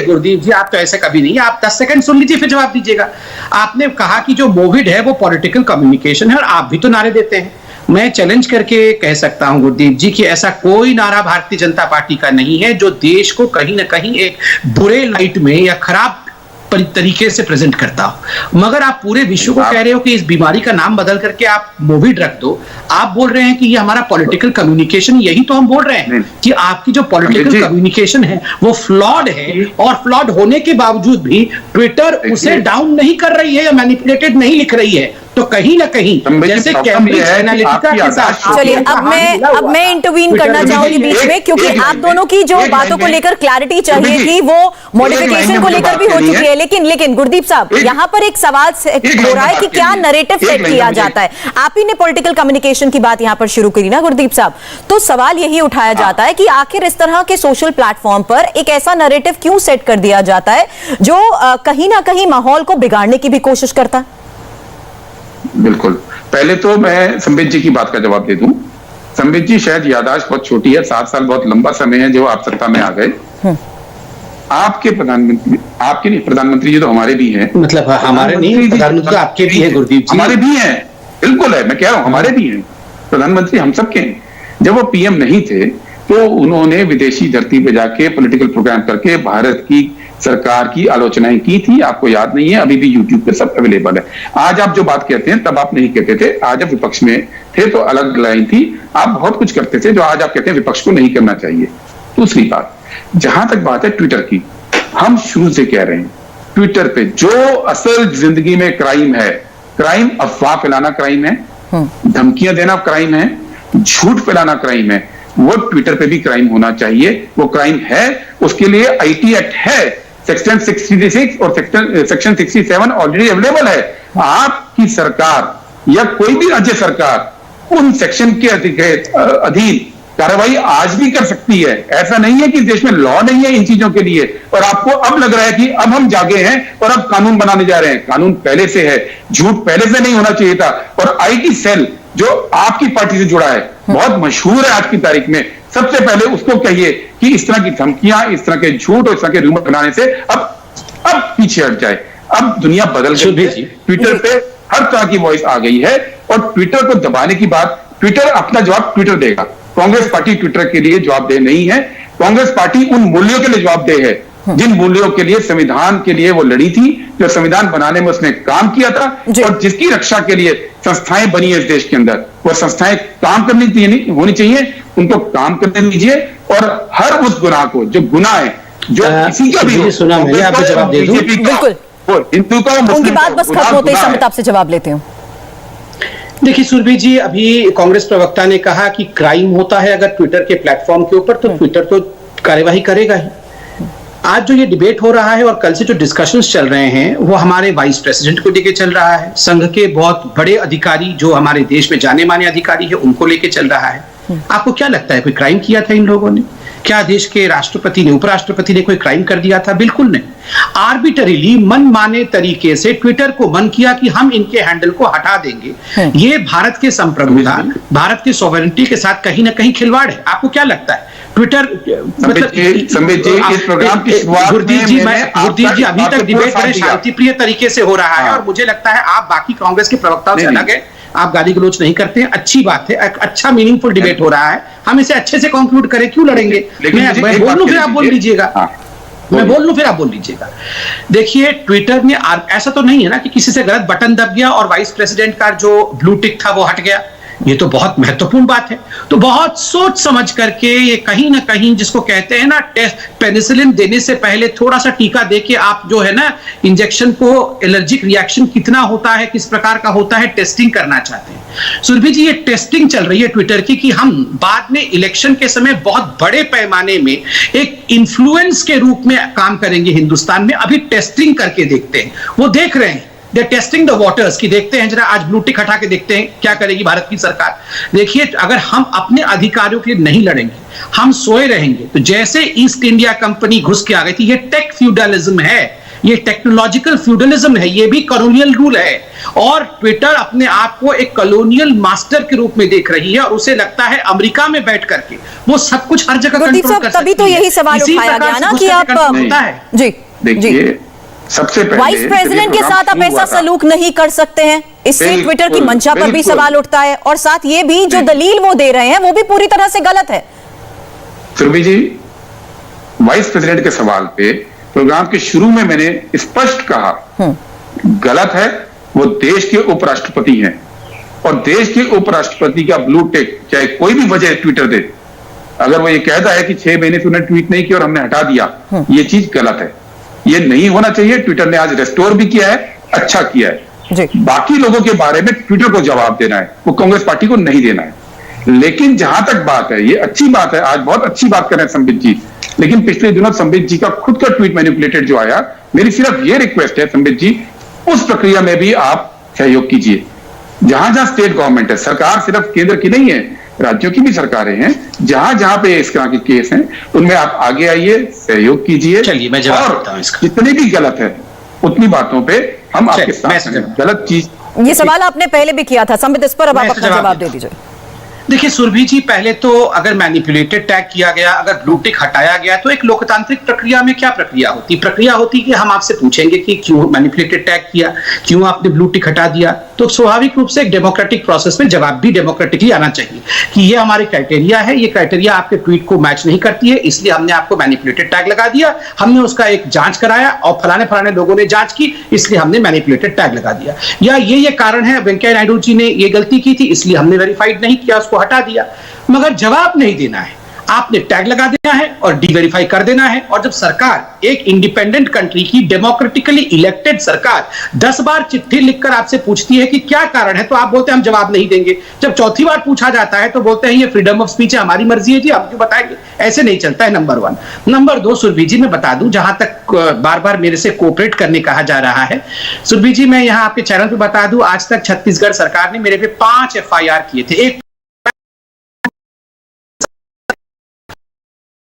गुरदीप जी, आप तो ऐसे कभी नहीं, आप 10 सेकंड सुन लीजिए फिर जवाब दीजिएगा। आपने कहा कि जो मोविड है वो पॉलिटिकल कम्युनिकेशन है और आप भी तो नारे देते हैं। मैं चैलेंज करके कह सकता हूं गुरदीप जी कि ऐसा कोई नारा भारतीय जनता पार्टी का नहीं है जो देश को कहीं ना कहीं एक बुरे लाइट में या खराब तरीके से प्रेजेंट करता हो, मगर आप पूरे विश्व को कह रहे हो कि इस बीमारी का नाम बदल करके आप मोविड रख दो। आप बोल रहे हैं कि ये हमारा पॉलिटिकल कम्युनिकेशन, यही तो हम बोल रहे हैं कि आपकी जो पॉलिटिकल कम्युनिकेशन है वो फ्लॉड है, और फ्लॉड होने के बावजूद भी ट्विटर उसे डाउन नहीं कर रही है या मैनिपुलेटेड नहीं लिख रही है। तो कहीं ना कहीं जैसे कैम्ब्रिज एनालिटिका के साथ, चलिए अब मैं इंटरवीन करना चाहूंगी बीच में, क्योंकि आप दोनों की जो बातों को लेकर क्लैरिटी चाहिए थी वो मॉडिफिकेशन को लेकर भी हो चुकी है। लेकिन गुरदीप साहब, यहाँ पर एक सवाल हो रहा है कि क्या नैरेटिव सेट किया जाता है। आप ही ने पॉलिटिकल कम्युनिकेशन की बात यहाँ पर शुरू करी ना गुरदीप साहब, तो सवाल यही उठाया जाता है कि आखिर इस तरह के सोशल प्लेटफॉर्म पर एक ऐसा नैरेटिव क्यों सेट कर दिया जाता है जो कहीं ना कहीं माहौल को बिगाड़ने की भी कोशिश करता है। बिल्कुल, पहले तो मैं संबित जी की बात का जवाब दे दूं। संबित जी शायद याददाश्त बहुत छोटी है, 7 साल बहुत लंबा समय है जो आप सत्ता में आ गए। आपके प्रधानमंत्री, आपके नहीं, प्रधानमंत्री जी तो हमारे भी हैं, मतलब हमारे नहीं, प्रधानमंत्री तो आपके भी हैं गुरदीप जी, हमारे भी हैं, बिल्कुल है, मैं कह रहा हूं हमारे भी हैं, प्रधानमंत्री हम सबके हैं। जब वो पीएम नहीं थे तो उन्होंने विदेशी धरती पे जाके पॉलिटिकल प्रोग्राम करके भारत की सरकार की आलोचनाएं की थी, आपको याद नहीं है, अभी भी यूट्यूब पे सब अवेलेबल है। आज आप जो बात कहते हैं तब आप नहीं कहते थे, आज आप विपक्ष में थे तो अलग लाइन थी, आप बहुत कुछ करते थे जो आज आप कहते हैं विपक्ष को नहीं करना चाहिए। दूसरी बात, जहां तक बात है ट्विटर की, हम शुरू से कह रहे हैं ट्विटर पे जो असल जिंदगी में क्राइम है, क्राइम अफवाह फैलाना क्राइम है, धमकियां देना क्राइम है, झूठ फैलाना क्राइम है, वो ट्विटर पे भी क्राइम होना चाहिए, वो क्राइम है। उसके लिए आईटी एक्ट है, सेक्शन 66 और सेक्शन 67 ऑलरेडी अवेलेबल है। आपकी सरकार या कोई भी राज्य सरकार उन सेक्शन के अधीन कार्रवाई आज भी कर सकती है। ऐसा नहीं है कि देश में लॉ नहीं है इन चीजों के लिए, और आपको अब लग रहा है कि अब हम जागे हैं और अब कानून बनाने जा रहे हैं। कानून पहले से है, झूठ पहले से नहीं होना चाहिए था। और आईटी सेल जो आपकी पार्टी से जुड़ा है, बहुत मशहूर है आज की तारीख में, सबसे पहले उसको कहिए कि इस तरह की धमकियां, इस तरह के झूठ और इस तरह के रूमर बनाने से अब पीछे हट जाए। अब दुनिया बदल गई है, ट्विटर पे हर तरह की वॉइस आ गई है, और ट्विटर को दबाने की बात, ट्विटर अपना जवाब ट्विटर देगा। कांग्रेस पार्टी ट्विटर के लिए जवाबदेह नहीं है। कांग्रेस पार्टी उन मूल्यों के लिए जवाबदेह है जिन मूल्यों के लिए संविधान के लिए वो लड़ी थी, जो संविधान बनाने में उसने काम किया था, और जिसकी रक्षा के लिए संस्थाएं बनी है इस देश के अंदर। वो संस्थाएं काम करनी होनी चाहिए, उनको काम करने दीजिए, और हर उस गुनाह को, जो गुनाह है, जो किसी का भी सुना, मैंने आपको जवाब दे दूं, बिल्कुल, हिंदू का, उनकी बात बस खत्म होते ही समय आपसे जवाब लेते हूं। देखिए सुरभि जी, अभी कांग्रेस प्रवक्ता ने कहा कि क्राइम होता है अगर ट्विटर के प्लेटफॉर्म के ऊपर, तो ट्विटर तो कार्यवाही करेगा ही। आज जो ये डिबेट हो रहा है और कल से जो डिस्कशंस चल रहे हैं वो हमारे वाइस प्रेसिडेंट को लेके चल रहा है, संघ के बहुत बड़े अधिकारी जो हमारे देश में जाने माने अधिकारी है उनको लेके चल रहा है। आपको क्या लगता है कोई क्राइम किया था इन लोगों ने? क्या देश के राष्ट्रपति ने, उपराष्ट्रपति ने कोई क्राइम कर दिया था? बिल्कुल नहीं। आर्बिटरीली मनमाने तरीके से ट्विटर को मन किया कि हम इनके हैंडल को हटा देंगे। ये भारत के संप्रभुता, भारत की सॉवरेनिटी के साथ कहीं ना कहीं खिलवाड़ है। आपको क्या लगता है ट्विटर, मतलब इस प्रोग्राम की शुरुआत गुरदीप जी अभी तक डिबेट बड़े शांतिप्रिय तरीके से हो रहा है, और मुझे लगता है आप बाकी कांग्रेस के प्रवक्ताओं से अलग है, आप गाली गलौज नहीं करते हैं, अच्छी बात है, अच्छा मीनिंगफुल डिबेट हो रहा है, हम इसे अच्छे से कंक्लूड करें, क्यों लड़ेंगे? मैं बोल लूं फिर आप बोल लीजिएगा, मैं बोल लूं फिर आप बोल लीजिएगा। देखिए ट्विटर ने, ऐसा तो नहीं है ना कि किसी से गलत बटन दब गया और वाइस प्रेसिडेंट का जो ब्लू टिक था वो हट गया। ये तो बहुत महत्वपूर्ण बात है। तो बहुत सोच समझ करके ये कहीं ना कहीं, जिसको कहते हैं ना पेनिसिलिन देने से पहले थोड़ा सा टीका देके आप जो है ना इंजेक्शन को, एलर्जिक रिएक्शन कितना होता है, किस प्रकार का होता है, टेस्टिंग करना चाहते हैं। सुरभि जी, ये टेस्टिंग चल रही है ट्विटर की कि हम बाद में इलेक्शन के समय बहुत बड़े पैमाने में एक इन्फ्लुएंस के रूप में काम करेंगे हिंदुस्तान में। अभी टेस्टिंग करके देखते हैं, वो देख रहे हैं, दे टेस्टिंग द वाटर्स की, देखते हैं जरा आज ब्लू टिक हटा के देखते हैं क्या करेगी भारत की सरकार। देखिए अगर हम अपने अधिकारों के लिए नहीं लड़ेंगे, हम सोए रहेंगे, तो जैसे ईस्ट इंडिया कंपनी घुस के आ गई थी, ये टेक फ्यूडलिज्म है, ये टेक्नोलॉजिकल फ्यूडलिज्म है, ये भी कॉलोनियल रूल है, और ट्विटर अपने आप को एक कॉलोनियल मास्टर के रूप में देख रही है, और उसे लगता है अमेरिका में बैठ करके वो सब कुछ हर जगह कंट्रोल कर सकती है। तभी तो यही सवाल उठाया गया ना कि आप जी देखिए, सबसे पहले वाइस प्रेसिडेंट के साथ आप ऐसा सलूक नहीं कर सकते हैं, इससे ट्विटर की मंशा पर भी सवाल उठता है, और साथ ये भी जो दलील वो दे रहे हैं वो भी पूरी तरह से गलत है। सुरभि जी, वाइस प्रेसिडेंट के सवाल पे प्रोग्राम के शुरू में मैंने स्पष्ट कहा, गलत है। वो देश के उपराष्ट्रपति हैं और देश के उपराष्ट्रपति का ब्लू टिक, चाहे कोई भी वजह ट्विटर दे, अगर वो ये कहता है कि 6 महीने से उन्होंने ट्वीट नहीं किया और हमने हटा दिया, ये चीज गलत है, ये नहीं होना चाहिए। ट्विटर ने आज रेस्टोर भी किया है, अच्छा किया है। बाकी लोगों के बारे में ट्विटर को जवाब देना है, वो कांग्रेस पार्टी को नहीं देना है। लेकिन जहां तक बात है, ये अच्छी बात है, आज बहुत अच्छी बात कर रहे हैं संबित जी, लेकिन पिछले दिनों संबित जी का खुद का ट्वीट मैनिपुलेटेड जो आया, मेरी सिर्फ ये रिक्वेस्ट है संबित जी, उस प्रक्रिया में भी आप सहयोग कीजिए। जहां जहां स्टेट गवर्नमेंट है, सरकार सिर्फ केंद्र की नहीं है, राज्यों की भी सरकारें हैं, जहां जहां पे इस तरह के केस हैं उनमें आप आगे आइए, सहयोग कीजिए। चलिए मैं जवाब देता हूं इसका। जितनी भी गलत है उतनी बातों पे हम आपके साथ हैं। गलत चीज, ये सवाल आपने पहले भी किया था संबित, इस पर अब आप अपना जवाब दे दीजिए। देखिए सुरभि जी, पहले तो अगर मैनिपुलेटेड टैग किया गया, अगर ब्लू टिक हटाया गया, तो एक लोकतांत्रिक प्रक्रिया में क्या प्रक्रिया होती? प्रक्रिया होती कि हम आपसे पूछेंगे कि क्यों मैनिपुलेटेड टैग किया, क्यों आपने ब्लू टिक हटा दिया। तो स्वाभाविक रूप से एक डेमोक्रेटिक प्रोसेस में जवाब भी डेमोक्रेटिकली आना चाहिए कि ये हमारे क्राइटेरिया है, ये क्राइटेरिया आपके ट्वीट को मैच नहीं करती है, इसलिए हमने आपको मैनिपुलेटेड टैग लगा दिया, हमने उसका एक जांच कराया और फलाने फलाने लोगों ने जांच की, इसलिए हमने मैनिपुलेटेड टैग लगा दिया। या ये कारण है वेंकैया नायडू जी ने ये गलती की थी, इसलिए हमने वेरीफाइड नहीं किया, उसको हटा दिया। मगर जवाब नहीं देना है, आपने टैग लगा देना है और डीवेरीफाई कर देना है। और जब सरकार, एक इंडिपेंडेंट कंट्री की डेमोक्रेटिकली इलेक्टेड सरकार 10 बार चिट्ठी लिखकर आपसे पूछती है कि क्या कारण है, तो आप बोलते हैं हम जवाब नहीं देंगे। जब चौथी बार पूछा जाता है तो बोलते हैं ये फ्रीडम ऑफ स्पीच है, हमारी मर्जी है जी, हम क्यों बताएंगे। ऐसे नहीं चलता है, नंबर 1। नंबर 2, सुरभि जी मैं बता दूं, जहां तक बार बार मेरे से कोऑपरेट करने कहा जा रहा है, सुरभि जी मैं यहां आपके चैनल पर बता दूं, आज तक छत्तीसगढ़ सरकार ने मेरे पे 5 FIR किए थे। एक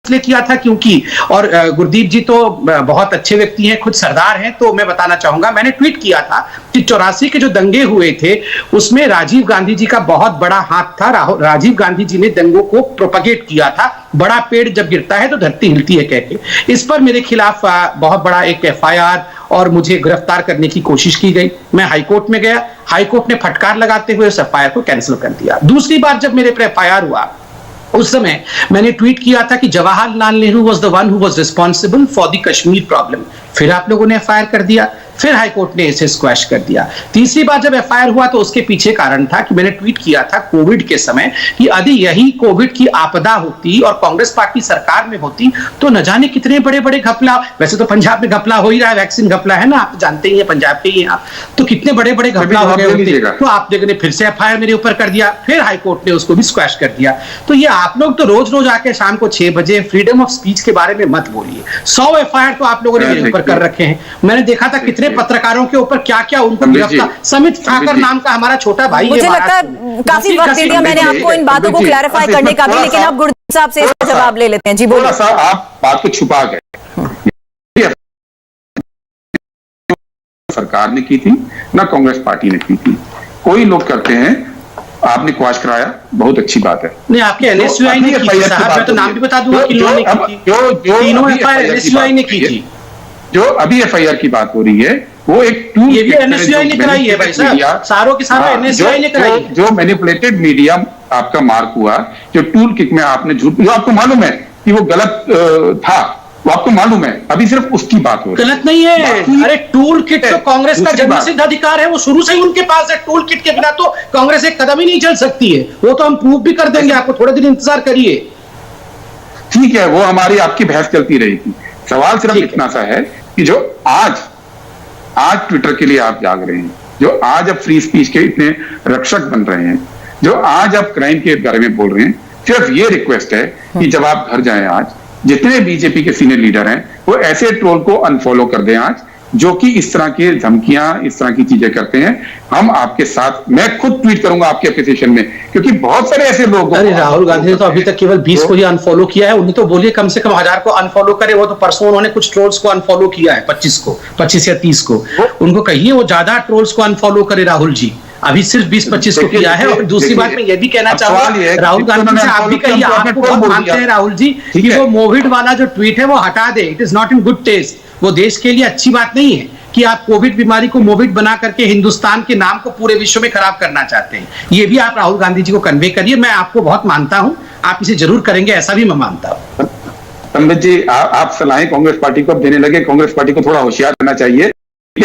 किया था क्योंकि, और गुरदीप जी तो बहुत अच्छे व्यक्ति हैं, खुद सरदार हैं, तो मैं बताना चाहूंगा, मैंने ट्वीट किया था कि 84 के जो दंगे हुए थे उसमें राजीव गांधी जी का बहुत बड़ा हाथ था। राजीव गांधी जी ने दंगों को प्रोपगेट किया था, बड़ा पेड़ जब गिरता है तो धरती हिलती है कह के। इस पर मेरे खिलाफ बहुत बड़ा एक FIR और मुझे गिरफ्तार करने की कोशिश की गई। मैं हाईकोर्ट में गया, हाईकोर्ट ने फटकार लगाते हुए उस FIR को कैंसिल कर दिया। दूसरी बार जब मेरे पर FIR हुआ, उस समय मैंने ट्वीट किया था कि Jawaharlal Nehru was the one who was responsible for the Kashmir problem. फिर आप लोगों ने FIR कर दिया, फिर हाईकोर्ट ने इसे स्क्वैश कर दिया। तीसरी बार जब FIR हुआ तो उसके पीछे कारण था कि मैंने ट्वीट किया था कोविड के समय कि यदि यही कोविड की आपदा होती और कांग्रेस पार्टी सरकार में होती तो न जाने कितने बड़े बड़े घपला, वैसे तो पंजाब में घपला हो ही रहा है, वैक्सीन घपला है ना, आप जानते ही हैं, पंजाब के ही हैं आप, तो कितने बड़े बड़े घपला हो गए होते। तो आप लोगों ने फिर से FIR मेरे ऊपर कर दिया, फिर हाईकोर्ट ने उसको भी स्क्वैश कर दिया। तो ये आप लोग तो रोज रोज आके शाम को 6 बजे फ्रीडम ऑफ स्पीच के बारे में मत बोलिए। 100 FIR तो आप लोगों ने मेरे ऊपर कर रखे हैं। मैंने देखा था कितने पत्रकारों के ऊपर क्या क्या उनको गिरफ्तार, समित ठाकर नाम का हमारा छोटा भाई, मुझे लगता है काफी वक्त दे दिया मैंने आपको इन बातों को क्लैरिफाई करने का भी, लेकिन अब गुरदीप साहब से इसका जवाब ले लेते हैं। जी बोलिए। आप बात को छुपा गए, सरकार ने की थी ना कांग्रेस पार्टी ने की थी, कोई लोग करते हैं, आपने क्वाश कराया, बहुत अच्छी बात है। नहीं, आपके NSUI ने की थी साहब, मैं तो नाम भी बता दूंगा किन लोगों ने की थी। तीनों FIR NSUI ने की थी। जो अभी FIR की बात हो रही है वो एक टूल, ये भी NSUI ने कराई है भाई साहब, सारों के सारों NSUI ने कराई है। जो मैनिपुलेटेड मीडिया आपका मार्क हुआ, जो टूल किट में आपने झूठ, जो आपको मालूम है कि वो गलत था, वो आपको मालूम है, अभी सिर्फ उसकी बात हो रही है। गलत नहीं है, अरे टूल किट तो कांग्रेस का जन्मसिद्ध अधिकार है, वो शुरू से ही उनके पास है। टूल किट के बिना तो कांग्रेस एक कदम ही नहीं चल सकती है, वो तो हम प्रूव भी कर देंगे आपको, थोड़े दिन इंतजार करिए। ठीक है, वो हमारी आपकी बहस चलती रहेगी। सवाल सिर्फ इतना सा है कि जो आज ट्विटर के लिए आप जाग रहे हैं, जो आज आप फ्री स्पीच के इतने रक्षक बन रहे हैं, जो आज आप क्राइम के बारे में बोल रहे हैं, सिर्फ ये रिक्वेस्ट है कि जब आप घर जाएं, आज जितने बीजेपी के सीनियर लीडर हैं वो ऐसे ट्रोल को अनफॉलो कर दें आज, जो कि इस तरह की धमकियां, इस तरह की चीजें करते हैं। हम आपके साथ, मैं खुद ट्वीट करूंगा आपके एप्लीकेशन में, क्योंकि बहुत सारे ऐसे लोग। अरे राहुल गांधी ने तो अभी तक केवल 20 को ही अनफॉलो किया है, उन्हें तो बोलिए कम से कम 1000 को अनफॉलो करे। वो तो परसों उन्होंने कुछ ट्रोल्स को अनफॉलो किया है, 25 या 30 को। उनको कहिए वो ज्यादा ट्रोल्स को अनफॉलो करे राहुल जी, अभी सिर्फ 20-25 को किया है। और दूसरी बात मैं ये भी कहना चाहूंगा राहुल गांधी से, आप भी कहिए, आपको बहुत मानते हैं राहुल जी कि वो मोविड वाला जो ट्वीट है वो हटा दे। It is not in good taste, वो देश के लिए अच्छी बात नहीं है कि आप कोविड बीमारी को मोविड बना करके हिंदुस्तान के नाम को पूरे विश्व में खराब करना चाहते हैं। ये भी आप राहुल गांधी जी को कन्वे करिए। मैं आपको बहुत मानता हूं, आप इसे जरूर करेंगे, ऐसा भी मैं मानता हूं। संबित जी, आप सलाहें कांग्रेस पार्टी को अब देने लगे। कांग्रेस पार्टी को थोड़ा होशियार रहना चाहिए कि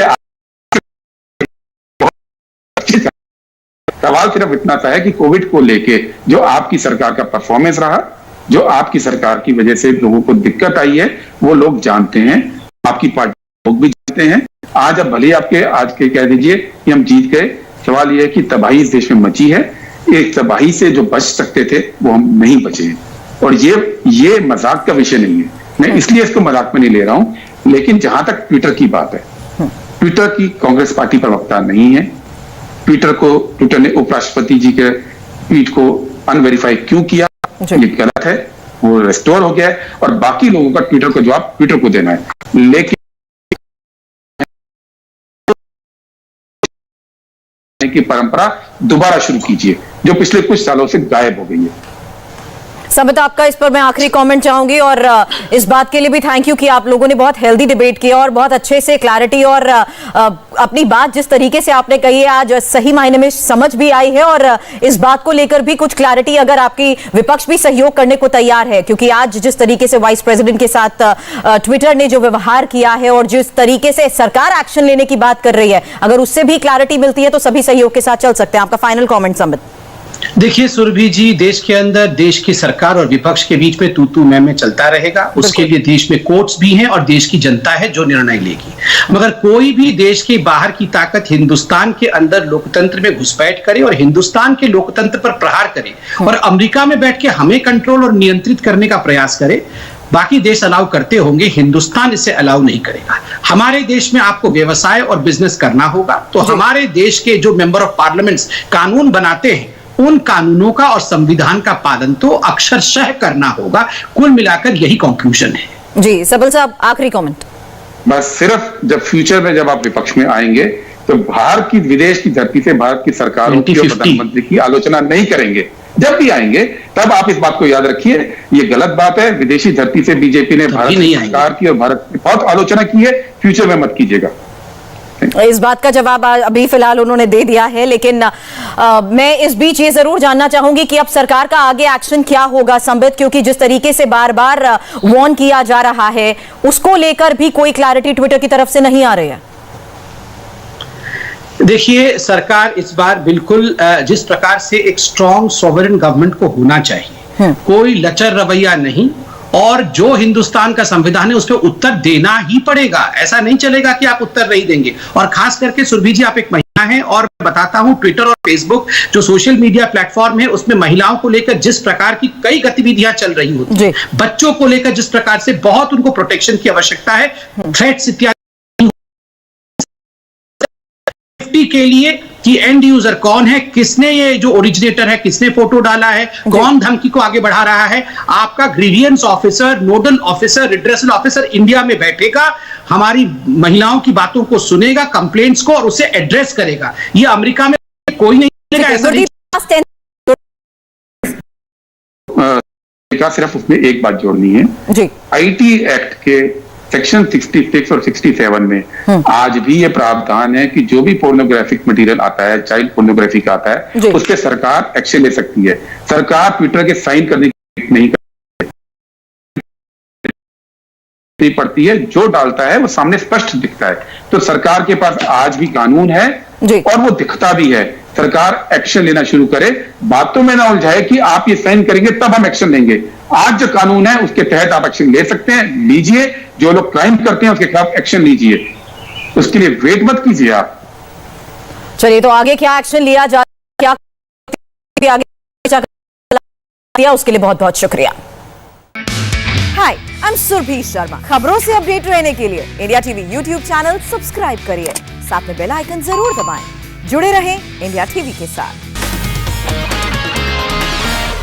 सवाल सिर्फ इतना सा है कि कोविड को लेके जो आपकी सरकार का परफॉर्मेंस रहा, जो आपकी सरकार की वजह से लोगों को दिक्कत आई है, वो लोग जानते हैं, आपकी पार्टी लोग भी जानते हैं। आज अब भले आपके आज के कह दीजिए कि हम जीत गए, सवाल यह है कि तबाही इस देश में मची है। एक तबाही से जो बच सकते थे वो हम नहीं बचे हैं, और ये मजाक का विषय नहीं है। मैं इसलिए इसको मजाक में नहीं ले रहा हूं। लेकिन जहां तक ट्विटर की बात है, ट्विटर की कांग्रेस पार्टी प्रवक्ता नहीं है। ट्विटर ने उपराष्ट्रपति जी के ट्वीट को अनवेरीफाई क्यों किया, ये गलत है, वो रेस्टोर हो गया है, और बाकी लोगों का ट्विटर को जवाब ट्विटर को देना है। लेकिन की परंपरा दोबारा शुरू कीजिए जो पिछले कुछ सालों से गायब हो गई है। संबित, आपका इस पर मैं आखिरी कमेंट चाहूंगी, और इस बात के लिए भी थैंक यू कि आप लोगों ने बहुत हेल्दी डिबेट किया और बहुत अच्छे से क्लैरिटी और अपनी बात जिस तरीके से आपने कही है आज सही मायने में समझ भी आई है, और इस बात को लेकर भी कुछ क्लैरिटी अगर आपकी विपक्ष भी सहयोग करने को तैयार है, क्योंकि आज जिस तरीके से वाइस प्रेसिडेंट के साथ ट्विटर ने जो व्यवहार किया है और जिस तरीके से सरकार एक्शन लेने की बात कर रही है, अगर उससे भी क्लैरिटी मिलती है तो सभी सहयोग के साथ चल सकते हैं। आपका फाइनल कॉमेंट संबित। देखिए सुरभि जी, देश के अंदर देश की सरकार और विपक्ष के बीच में तू मैं चलता रहेगा। उसके लिए देश में कोर्ट्स भी हैं और देश की जनता है जो निर्णय लेगी। मगर कोई भी देश के बाहर की ताकत हिंदुस्तान के अंदर लोकतंत्र में घुसपैठ करे और हिंदुस्तान के लोकतंत्र पर प्रहार करे और अमेरिका में बैठ के हमें कंट्रोल और नियंत्रित करने का प्रयास करे, बाकी देश अलाउ करते होंगे, हिंदुस्तान इसे अलाउ नहीं करेगा। हमारे देश में आपको व्यवसाय और बिजनेस करना होगा, तो हमारे देश के जो मेंबर ऑफ पार्लियामेंट्स कानून बनाते हैं उन कानूनों का और संविधान का पालन तो अक्षरशः करना होगा। कुल मिलाकर यही कंक्लूजन है। जी सबल साहब, आखिरी कमेंट। बस सिर्फ जब फ्यूचर में जब आप विपक्ष में आएंगे तो भारत की विदेश की धरती से भारत की सरकारों की और प्रधानमंत्री की आलोचना नहीं करेंगे। जब भी आएंगे तब आप इस बात को याद रखिए, ये गलत बात है। विदेशी धरती से बीजेपी ने भारत की सरकार की और भारत की बहुत आलोचना की है, फ्यूचर में मत कीजिएगा। इस बात का जवाब अभी फिलहाल उन्होंने दे दिया है, लेकिन मैं इस बीच ये जरूर जानना चाहूंगी कि अब सरकार का आगे एक्शन क्या होगा संबित, क्योंकि जिस तरीके से बार बार वार्न किया जा रहा है उसको लेकर भी कोई क्लैरिटी ट्विटर की तरफ से नहीं आ रही है। देखिए, सरकार इस बार बिल्कुल जिस प्रकार से एक स्ट्रॉन्ग सॉवरेन गवर्नमेंट को होना चाहिए, कोई लचर रवैया नहीं, और जो हिंदुस्तान का संविधान है उस पर उत्तर देना ही पड़ेगा। ऐसा नहीं चलेगा कि आप उत्तर नहीं देंगे। और खास करके सुरभि जी, आप एक महिला हैं और बताता हूं ट्विटर और फेसबुक जो सोशल मीडिया प्लेटफॉर्म है उसमें महिलाओं को लेकर जिस प्रकार की कई गतिविधियां चल रही होती है, बच्चों को लेकर जिस प्रकार से बहुत उनको प्रोटेक्शन की आवश्यकता है, थ्रेट्स इत्यादि के लिए कि एंड यूजर कौन है, किसने ये जो ओरिजिनेटर है किसने फोटो डाला है, कौन धमकी को आगे बढ़ा रहा है। आपका grievance officer, nodal officer, redressal officer India में बैठेगा, हमारी महिलाओं की बातों को सुनेगा, कंप्लेंट्स को, और उसे एड्रेस करेगा। ये अमेरिका में कोई नहीं करेगा। ऐसा नहीं। सिर्फ उसमें एक बात जोड़नी है, आईटी एक्ट के सेक्शन 66 और 67 में आज भी ये प्रावधान है कि जो भी पोर्नोग्राफिक मटेरियल आता है, चाइल्ड पोर्नोग्राफी का आता है, उस पर सरकार एक्शन ले सकती है। सरकार ट्विटर के साइन करने की नहीं पड़ती है, जो डालता है वो सामने स्पष्ट दिखता है। तो सरकार के पास आज भी कानून है और वो दिखता भी है। सरकार एक्शन लेना शुरू करे, बातों में ना उलझाए कि आप ये साइन करेंगे तब हम एक्शन लेंगे। आज जो कानून है उसके तहत आप एक्शन ले सकते हैं, लीजिए। जो लोग क्राइम करते हैं उसके खिलाफ एक्शन लीजिए, उसके लिए वेट मत कीजिए आप। चलिए, तो आगे क्या एक्शन लिया जा, क्या आगे उसके लिए बहुत बहुत शुक्रिया। हाय, आई एम सुरभि शर्मा। खबरों से अपडेट रहने के लिए India TV YouTube channel subscribe करिए, साथ में बेल आइकन जरूर दबाएं। जुड़े रहें इंडिया टीवी के साथ।